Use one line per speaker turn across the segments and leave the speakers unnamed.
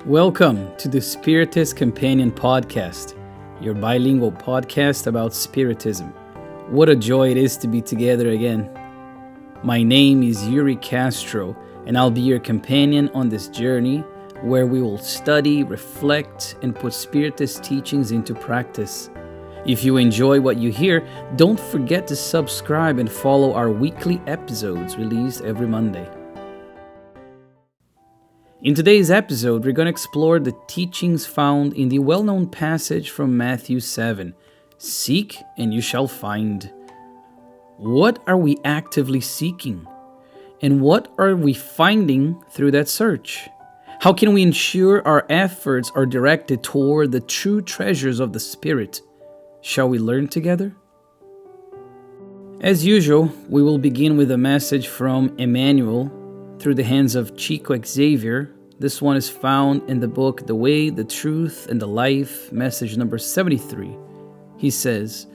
Welcome to the Spiritist Companion Podcast, your bilingual podcast about Spiritism. What a joy it is to be together again. My name is Yuri Castro, and I'll be your companion on this journey where we will study, reflect, and put Spiritist teachings into practice. If you enjoy what you hear, don't forget to subscribe and follow our weekly episodes released every Monday. In today's episode, we're going to explore the teachings found in the well-known passage from Matthew 7, "Seek and you shall find." What are we actively seeking? And what are we finding through that search? How can we ensure our efforts are directed toward the true treasures of the Spirit? Shall we learn together? As usual, we will begin with a message from Emmanuel through the hands of Chico Xavier. This one is found in the book The Way, the Truth, and the Life, message number 73. He says,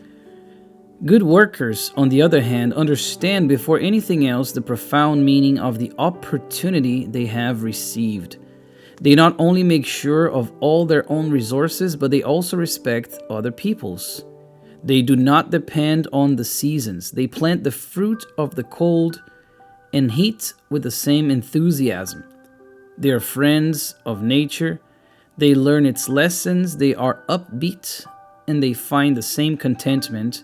"Good workers, on the other hand, understand before anything else the profound meaning of the opportunity they have received. They not only make sure of all their own resources, but they also respect other people's. They do not depend on the seasons. They plant the fruit of the cold and heat with the same enthusiasm. They are friends of nature. They learn its lessons. They are upbeat, and they find the same contentment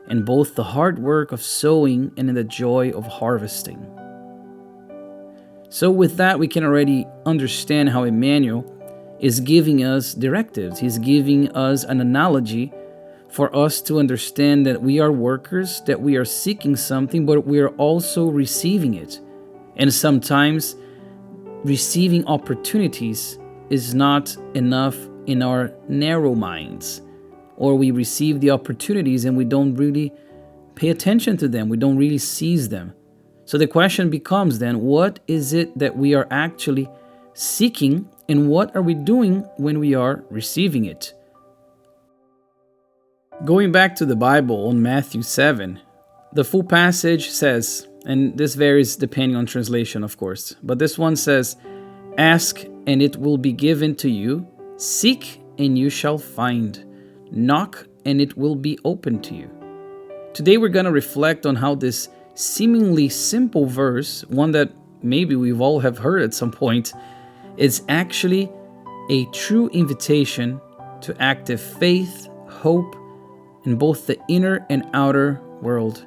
in both the hard work of sowing and in the joy of harvesting." So with that, we can already understand how Emmanuel is giving us directives. He's giving us an analogy for us to understand that we are workers, that we are seeking something, but we are also receiving it. And sometimes receiving opportunities is not enough in our narrow minds, or we receive the opportunities and we don't really pay attention to them, we don't really seize them. So the question becomes then, what is it that we are actually seeking, and what are we doing when we are receiving it? Going back to the Bible on Matthew 7, the full passage says, and this varies depending on translation, of course, but this one says, "Ask and it will be given to you, seek and you shall find, knock and it will be opened to you." Today we're going to reflect on how this seemingly simple verse, one that maybe we've all have heard at some point, is actually a true invitation to active faith, hope, in both the inner and outer world.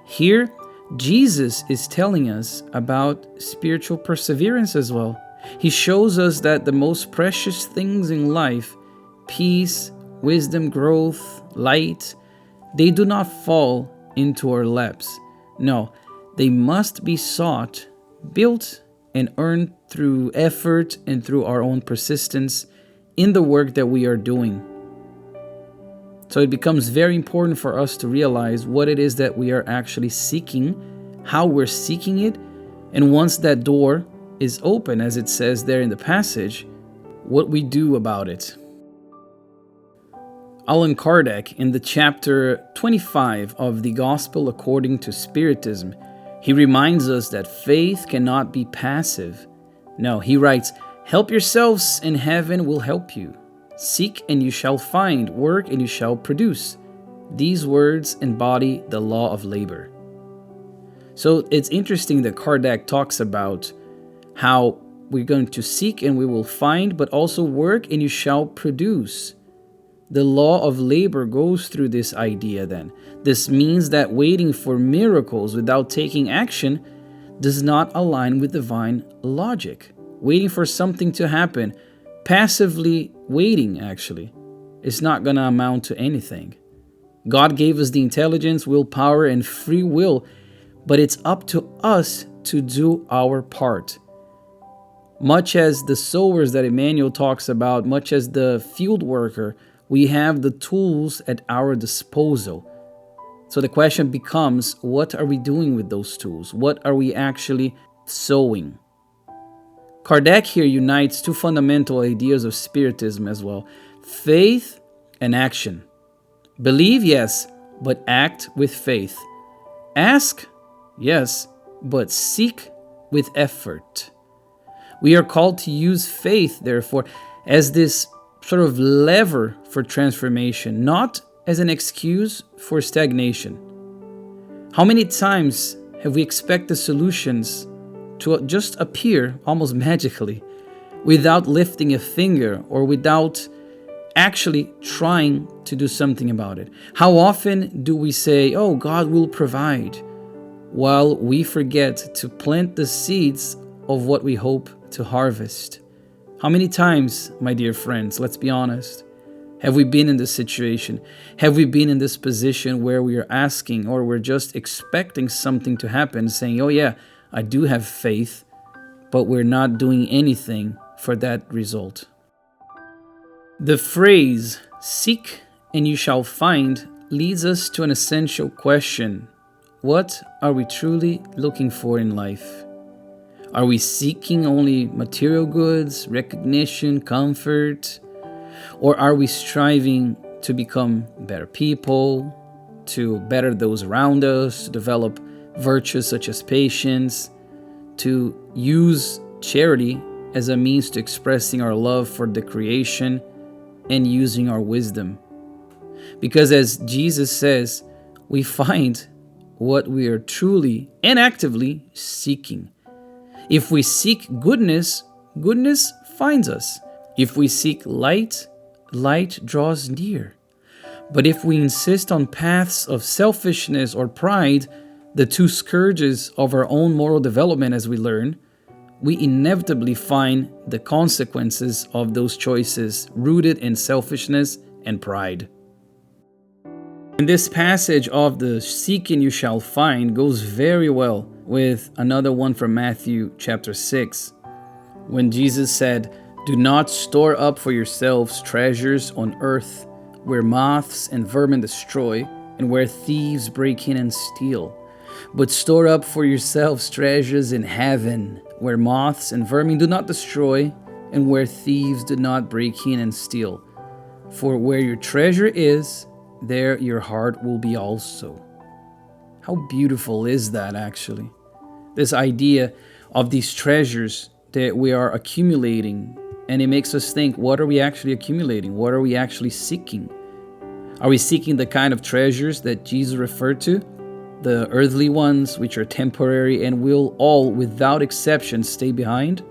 Here, Jesus is telling us about spiritual perseverance as well. He shows us that the most precious things in life, peace, wisdom, growth, light, they do not fall into our laps. No, they must be sought, built, and earned through effort and through our own persistence in the work that we are doing. So it becomes very important for us to realize what it is that we are actually seeking, how we're seeking it, and once that door is open, as it says there in the passage, what we do about it. Allan Kardec, in the chapter 25 of the Gospel According to Spiritism, he reminds us that faith cannot be passive. No, he writes, "Help yourselves and heaven will help you. Seek and you shall find, work and you shall produce." These words embody the law of labor. So it's interesting that Kardec talks about how we're going to seek and we will find, but also work and you shall produce. The law of labor goes through this idea then. This means that waiting for miracles without taking action does not align with divine logic. Waiting for something to happen, passively waiting actually, is not going to amount to anything. God gave us the intelligence, willpower, and free will, but it's up to us to do our part. Much as the sowers that Emmanuel talks about, much as the field worker, we have the tools at our disposal. So the question becomes, what are we doing with those tools? What are we actually sowing? Kardec here unites two fundamental ideas of Spiritism as well: faith and action. Believe, yes, but act with faith. Ask, yes, but seek with effort. We are called to use faith, therefore, as this sort of lever for transformation, not as an excuse for stagnation. How many times have we expected solutions to just appear almost magically without lifting a finger or without actually trying to do something about it? How often do we say, "Oh, God will provide," while we forget to plant the seeds of what we hope to harvest? How many times, my dear friends, let's be honest, have we been in this situation? Have we been in this position where we are asking or we're just expecting something to happen, saying, "Oh yeah, I do have faith," but we're not doing anything for that result? The phrase, "seek and you shall find," leads us to an essential question. What are we truly looking for in life? Are we seeking only material goods, recognition, comfort? Or are we striving to become better people, to better those around us, to develop virtues such as patience, to use charity as a means to expressing our love for the creation and using our wisdom? Because as Jesus says, we find what we are truly and actively seeking. If we seek goodness, goodness finds us. If we seek light, light draws near. But if we insist on paths of selfishness or pride, the two scourges of our own moral development as we learn, we inevitably find the consequences of those choices rooted in selfishness and pride. And this passage of the "seek and you shall find" goes very well with another one from Matthew chapter 6, when Jesus said, "Do not store up for yourselves treasures on earth, where moths and vermin destroy, and where thieves break in and steal. But store up for yourselves treasures in heaven, where moths and vermin do not destroy, and where thieves do not break in and steal. For where your treasure is, there your heart will be also." How beautiful is that, actually? This idea of these treasures that we are accumulating, and it makes us think, what are we actually accumulating? What are we actually seeking? Are we seeking the kind of treasures that Jesus referred to? The earthly ones, which are temporary and will all, without exception, stay behind?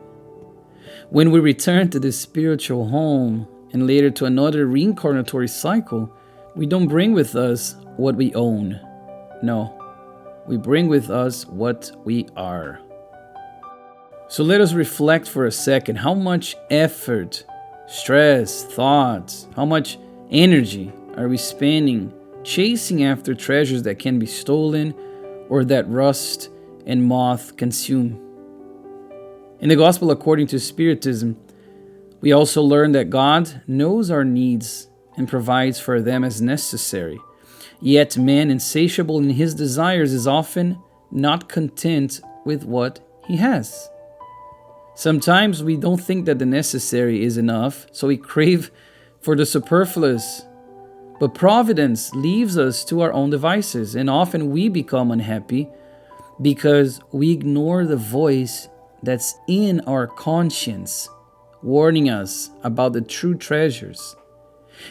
When we return to this spiritual home and later to another reincarnatory cycle, we don't bring with us what we own. No, we bring with us what we are. So let us reflect for a second. How much effort, stress, thoughts, how much energy are we spending chasing after treasures that can be stolen or that rust and moth consume? In the Gospel according to Spiritism, we also learn that God knows our needs and provides for them as necessary. Yet man, insatiable in his desires, is often not content with what he has. Sometimes we don't think that the necessary is enough, so we crave for the superfluous. But providence leaves us to our own devices, and often we become unhappy because we ignore the voice that's in our conscience, warning us about the true treasures.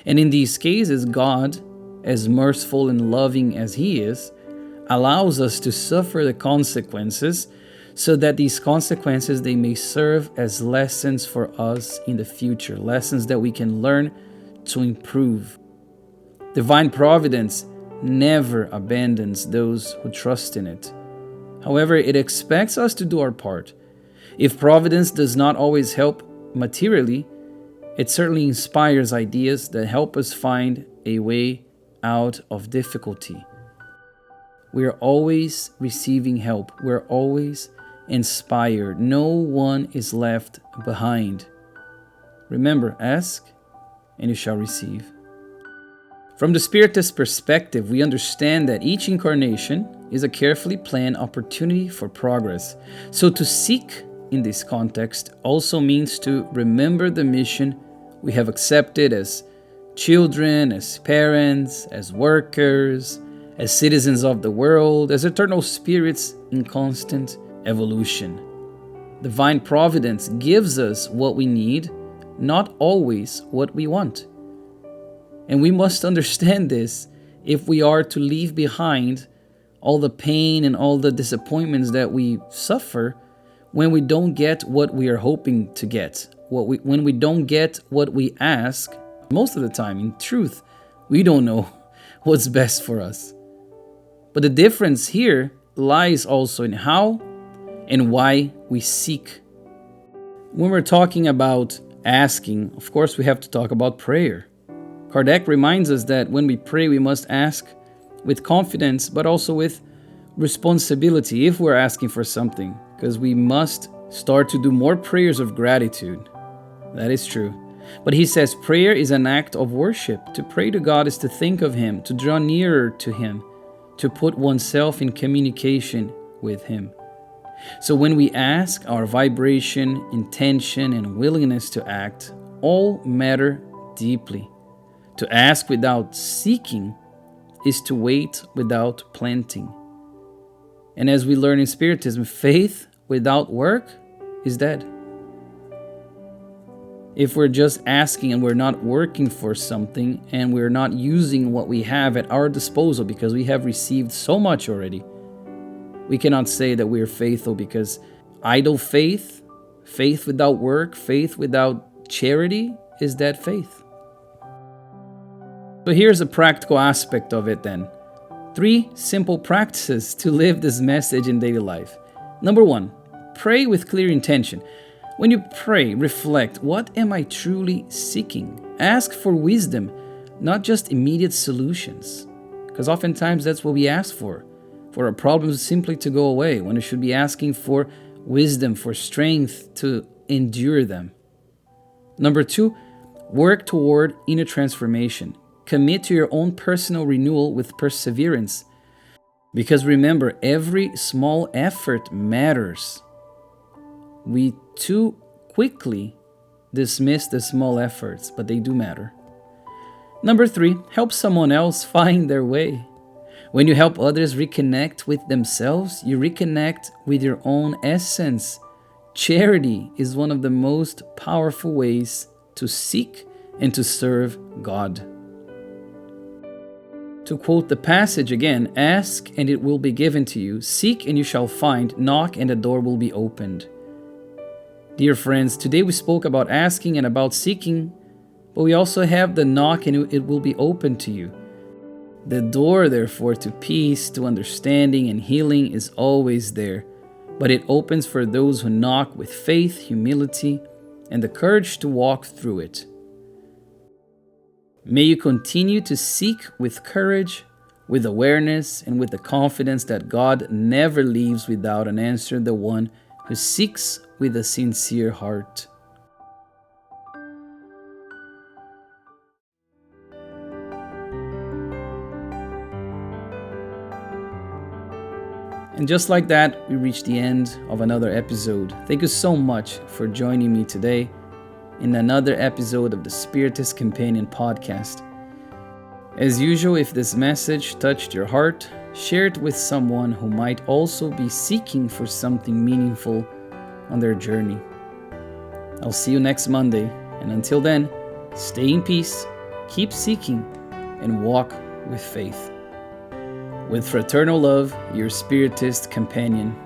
And in these cases, God, as merciful and loving as He is, allows us to suffer the consequences so that these consequences, they may serve as lessons for us in the future, lessons that we can learn to improve. Divine providence never abandons those who trust in it. However, it expects us to do our part. If providence does not always help materially, it certainly inspires ideas that help us find a way out of difficulty. We are always receiving help. We're always inspired. No one is left behind. Remember, ask and you shall receive. From the Spiritist perspective, we understand that each incarnation is a carefully planned opportunity for progress. So to seek in this context also means to remember the mission we have accepted as children, as parents, as workers, as citizens of the world, as eternal spirits in constant evolution. Divine providence gives us what we need, not always what we want. And we must understand this if we are to leave behind all the pain and all the disappointments that we suffer when we don't get what we are hoping to get, when we don't get what we ask. Most of the time, in truth, we don't know what's best for us. But the difference here lies also in how and why we seek. When we're talking about asking, of course, we have to talk about prayer. Kardec reminds us that when we pray, we must ask with confidence, but also with responsibility if we're asking for something, because we must start to do more prayers of gratitude. That is true. But he says prayer is an act of worship. To pray to God is to think of Him, to draw nearer to Him, to put oneself in communication with Him. So when we ask, our vibration, intention, and willingness to act all matter deeply. To ask without seeking is to wait without planting. And as we learn in Spiritism, faith without work is dead. If we're just asking and we're not working for something and we're not using what we have at our disposal because we have received so much already, we cannot say that we are faithful, because idle faith, faith without work, faith without charity is dead faith. So here's a practical aspect of it then. 3 simple practices to live this message in daily life. Number 1, pray with clear intention. When you pray, reflect, what am I truly seeking? Ask for wisdom, not just immediate solutions. Because oftentimes that's what we ask for our problems simply to go away, when we should be asking for wisdom, for strength to endure them. Number 2, work toward inner transformation. Commit to your own personal renewal with perseverance. Because remember, every small effort matters. We too quickly dismiss the small efforts, but they do matter. Number 3, help someone else find their way. When you help others reconnect with themselves, you reconnect with your own essence. Charity is one of the most powerful ways to seek and to serve God. To quote the passage again, ask and it will be given to you, seek and you shall find, knock and the door will be opened. Dear friends, today we spoke about asking and about seeking, but we also have the knock and it will be opened to you. The door, therefore, to peace, to understanding and healing is always there, but it opens for those who knock with faith, humility, and the courage to walk through it. May you continue to seek with courage, with awareness, and with the confidence that God never leaves without an answer, the one who seeks with a sincere heart. And just like that, we reach the end of another episode. Thank you so much for joining me today in another episode of the Spiritist Companion podcast. As usual, if this message touched your heart, share it with someone who might also be seeking for something meaningful on their journey. I'll see you next Monday, and until then, stay in peace, keep seeking, and walk with faith. With fraternal love, your Spiritist companion.